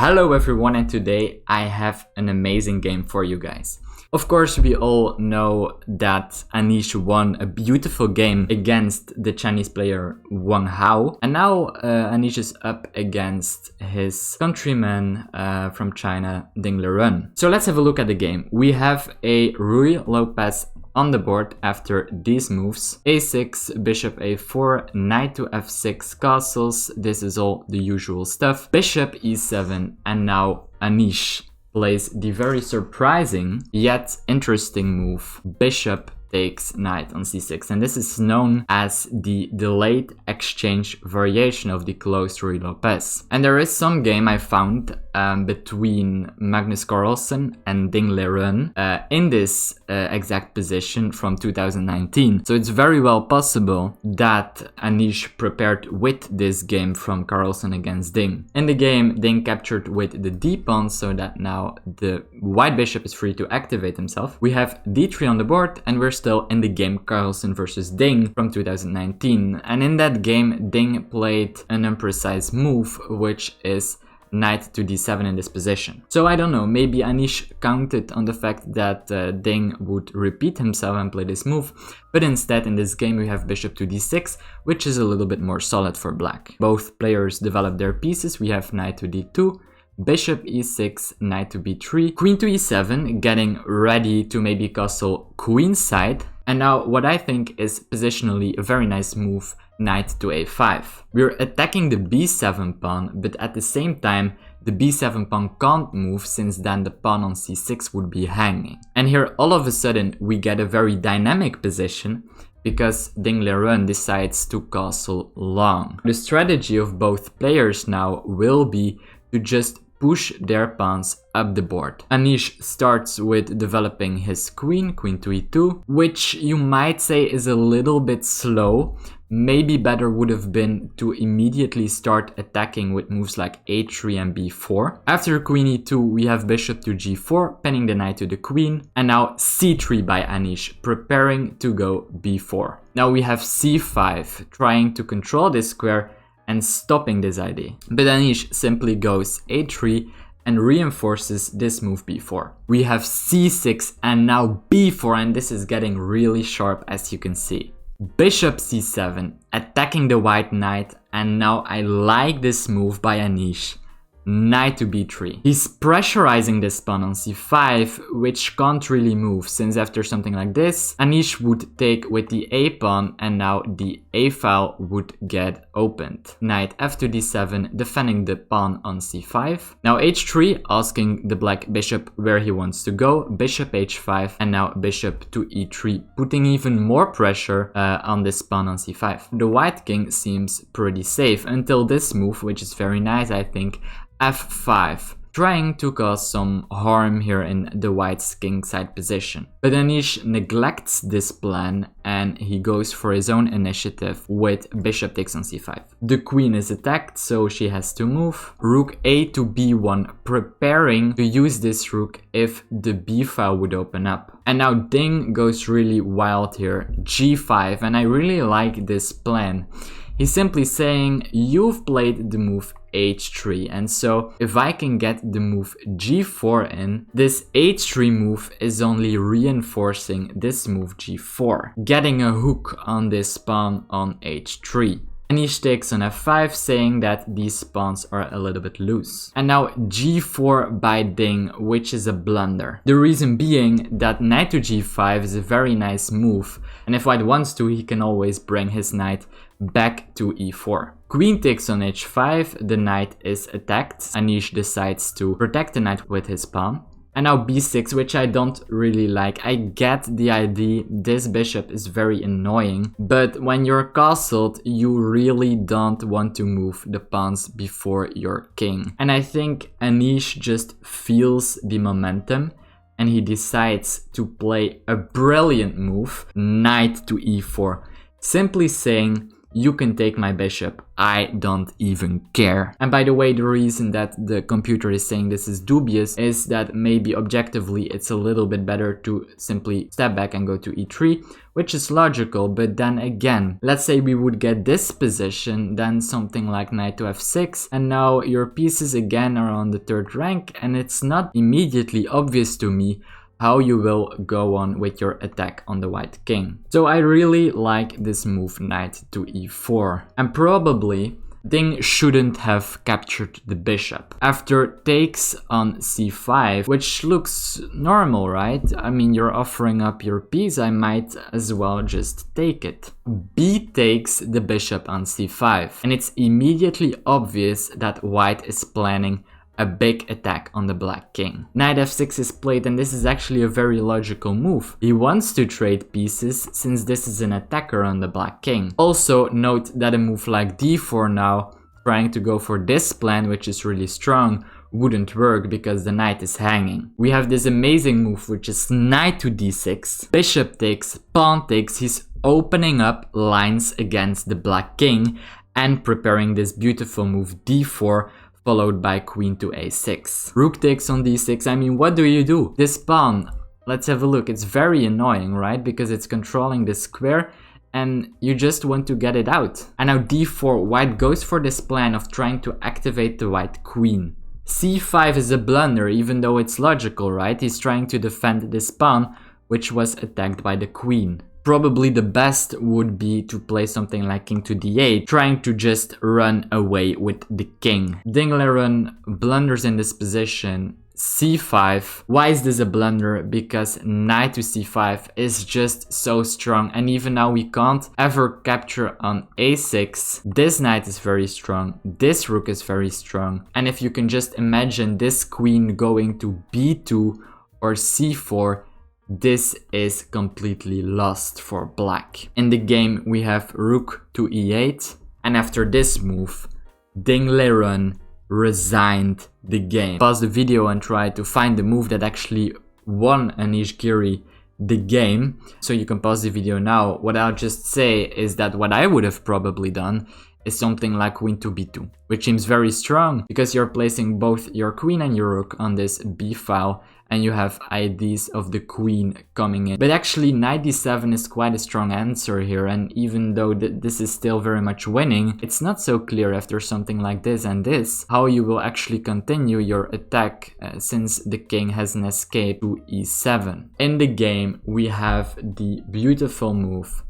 Hello everyone, and today I have an amazing game for you guys. Of course, we all know that Anish won a beautiful game against the Chinese player Wang Hao. And now Anish is up against his countryman from China, Ding Liren. So let's have a look at the game. We have a Rui Lopez on the board after these moves: a6, bishop a4, knight to f6, castles. This is all the usual stuff. Bishop e7, and now Anish plays the very surprising yet interesting move, bishop takes knight on c6, and this is known as the delayed exchange variation of the closed Rui Lopez. And there is some game I found between Magnus Carlsen and Ding Liren in this exact position from 2019. So it's very well possible that Anish prepared with this game from Carlsen against Ding. In the game, Ding captured with the d pawn, so that now the white bishop is free to activate himself. We have d3 on the board, and we're still in the game Carlsen versus Ding from 2019. And in that game, Ding played an imprecise move, which is knight to d7 in this position. So I don't know, maybe Anish counted on the fact that Ding would repeat himself and play this move, but instead in this game we have bishop to d6, which is a little bit more solid for black. Both players develop their pieces. We have knight to d2, bishop e6, knight to b3, queen to e7, getting ready to maybe castle queenside. And now what I think is positionally a very nice move, knight to a5. We're attacking the b7 pawn, but at the same time the b7 pawn can't move, since then the pawn on c6 would be hanging. And here all of a sudden we get a very dynamic position, because Ding Liren decides to castle long. The strategy of both players now will be to just push their pawns up the board. Anish starts with developing his queen to e2, which you might say is a little bit slow. Maybe better would have been to immediately start attacking with moves like a3 and b4. After queen e2, we have bishop to g4, pinning the knight to the queen, and now c3 by Anish, preparing to go b4. Now we have c5, trying to control this square and stopping this idea. But Anish simply goes a3 and reinforces this move b4. We have c6 and now b4, and this is getting really sharp, as you can see. Bishop c7, attacking the white knight, and now I like this move by Anish. Knight to b3. He's pressurizing this pawn on c5, which can't really move, since after something like this, Anish would take with the a pawn, and now the a file would get opened. Knight f to d7, defending the pawn on c5. Now h3, asking the black bishop where he wants to go. Bishop h5, and now bishop to e3, putting even more pressure on this pawn on c5. The white king seems pretty safe until this move, which is very nice, I think. f5, trying to cause some harm here in the white's kingside position. But Anish neglects this plan and he goes for his own initiative with bishop takes on c5. The queen is attacked, so she has to move. Rook a to b1, preparing to use this rook if the b file would open up. And now Ding goes really wild here, g5, and I really like this plan. He's simply saying, you've played the move h3, and so if I can get the move g4 in, this h3 move is only reinforcing this move g4, getting a hook on this pawn on h3. Anish takes on f5, saying that these pawns are a little bit loose. And now g4 by Ding, which is a blunder. The reason being that knight to g5 is a very nice move, and if white wants to, he can always bring his knight back to e4. Queen takes on h5, the knight is attacked. Anish decides to protect the knight with his pawn. And now b6, which I don't really like. I get the idea, this bishop is very annoying, but when you're castled, you really don't want to move the pawns before your king. And I think Anish just feels the momentum and he decides to play a brilliant move, knight to e4, simply saying, you can take my bishop. I don't even care. And by the way, the reason that the computer is saying this is dubious is that maybe objectively it's a little bit better to simply step back and go to e3, which is logical. But then again, let's say we would get this position, then something like knight to f6, and now your pieces again are on the 3rd rank, and it's not immediately obvious to me how you will go on with your attack on the white king. So I really like this move, knight to e4. And probably Ding shouldn't have captured the bishop. After takes on c5, which looks normal, right? I mean, you're offering up your piece, I might as well just take it. B takes the bishop on c5, and it's immediately obvious that white is planning a big attack on the black king. Knight f6 is played, and this is actually a very logical move. He wants to trade pieces since this is an attacker on the black king. Also note that a move like d4 now, trying to go for this plan, which is really strong, wouldn't work because the knight is hanging. We have this amazing move, which is knight to d6, bishop takes, pawn takes. He's opening up lines against the black king and preparing this beautiful move d4, followed by queen to a6. Rook takes on d6. I mean, what do you do? This pawn, let's have a look. It's very annoying, right? Because it's controlling the square and you just want to get it out. And now d4, white goes for this plan of trying to activate the white queen. c5 is a blunder, even though it's logical, right? He's trying to defend this pawn, which was attacked by the queen. Probably the best would be to play something like king to d8, trying to just run away with the king. Ding Liren blunders in this position. c5. Why is this a blunder? Because knight to c5 is just so strong, and even now we can't ever capture on a6. This knight is very strong, this rook is very strong, and if you can just imagine this queen going to b2 or c4, this is completely lost for black. In the game we have rook to e8, and after this move, Ding Liren resigned the game. Pause the video and try to find the move that actually won Anish Giri the game. So you can pause the video now. What I'll just say is that what I would have probably done is something like queen to b2, which seems very strong because you're placing both your queen and your rook on this b file, and you have IDs of the queen coming in. But actually knight d7 is quite a strong answer here, and even though this is still very much winning, it's not so clear after something like this and this how you will actually continue your attack since the king has an escape to e7. In the game we have the beautiful move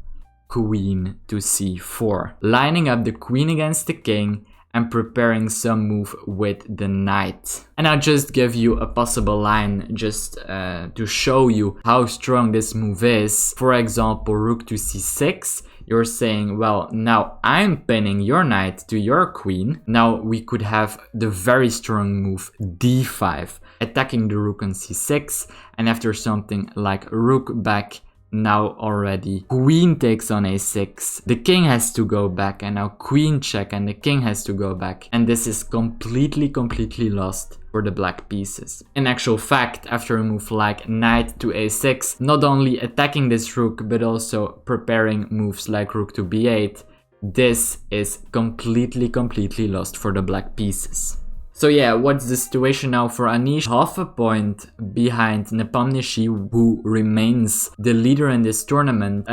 queen to c4, lining up the queen against the king and preparing some move with the knight. And I'll just give you a possible line just to show you how strong this move is. For example, rook to c6, you're saying, well, now I'm pinning your knight to your queen. Now we could have the very strong move d5, attacking the rook on c6, and after something like rook back, now already queen takes on a6, the king has to go back, and now queen check and the king has to go back, and this is completely lost for the black pieces. In actual fact, after a move like knight to a6, not only attacking this rook but also preparing moves like rook to b8, this is completely lost for the black pieces. So yeah, what's the situation now for Anish? Half a point behind Nepomniachtchi, who remains the leader in this tournament.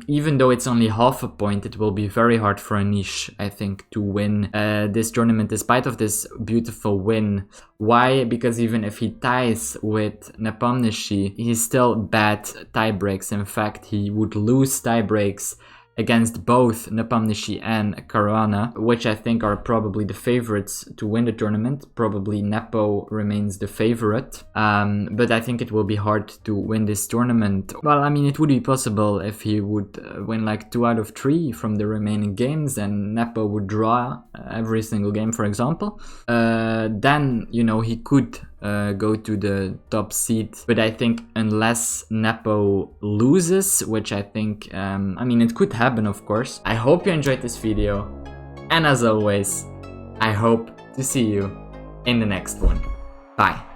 Even though it's only half a point, it will be very hard for Anish, I think, to win this tournament despite of this beautiful win. Why? Because even if he ties with Nepomniachtchi, he's still bad tie breaks. In fact, he would lose tie breaks against both Nepomniachtchi and Caruana, which I think are probably the favorites to win the tournament. Probably Nepo remains the favorite, but I think it will be hard to win this tournament. Well, I mean, it would be possible if he would win like 2 out of 3 from the remaining games and Nepo would draw every single game, for example. Then, you know, he could go to the top seed, but I think unless Nepo loses, which I think, I mean, it could happen, of course. I hope you enjoyed this video, and as always, I hope to see you in the next one. Bye.